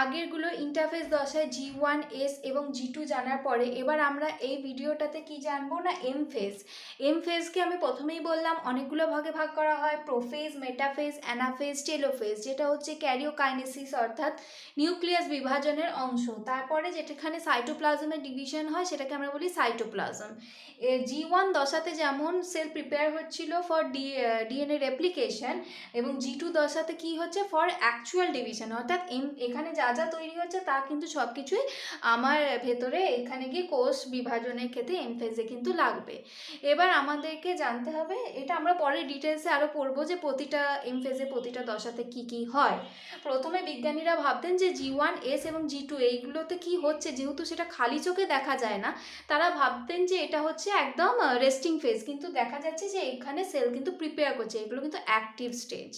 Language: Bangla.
আগেরগুলো ইন্টারফেস দশায় G1S এবং G2 জানার পরে এবার আমরা এই ভিডিওটাতে কি জানবো না এম ফেজ। এম ফেজকে আমি প্রথমেই বললাম অনেকগুলো ভাগে ভাগ করা হয়, প্রোফেজ, মেটাফেজ, অ্যানাফেজ, টেলোফেজ, যেটা হচ্ছে ক্যারিওকাইনেসিস অর্থাৎ নিউক্লিয়াস বিভাজনের অংশ। তারপরে যেটাখানে সাইটোপ্লাজমের ডিভিশন হয় সেটাকে আমরা বলি সাইটোপ্লাজম। G1 দশাতে যেমন সেল প্রিপেয়ার হচ্ছিল ফর ডিএনএ রেপ্লিকেশন, এবং G2 দশাতে কি হচ্ছে ফর অ্যাকচুয়াল ডিভিশন, অর্থাৎ এখানে যা যা তৈরি হচ্ছে তা কিন্তু সব কিছুই আমার ভেতরে এখানে গিয়ে কোষ বিভাজনের ক্ষেত্রে এম ফেজে কিন্তু লাগবে। এবার আমাদেরকে জানতে হবে, এটা আমরা পরে ডিটেলসে আরও পড়বো যে প্রতিটা এম ফেজে প্রতিটা দশাতে কি কি হয়। প্রথমে বিজ্ঞানীরা ভাবতেন যে G1S এবং G2 এইগুলোতে কি হচ্ছে, যেহেতু সেটা খালি চোখে দেখা যায় না, তারা ভাবতেন যে এটা হচ্ছে একদম রেস্টিং ফেজ, কিন্তু দেখা যাচ্ছে যে এখানে সেল কিন্তু প্রিপেয়ার করছে, এগুলো কিন্তু অ্যাক্টিভ স্টেজ।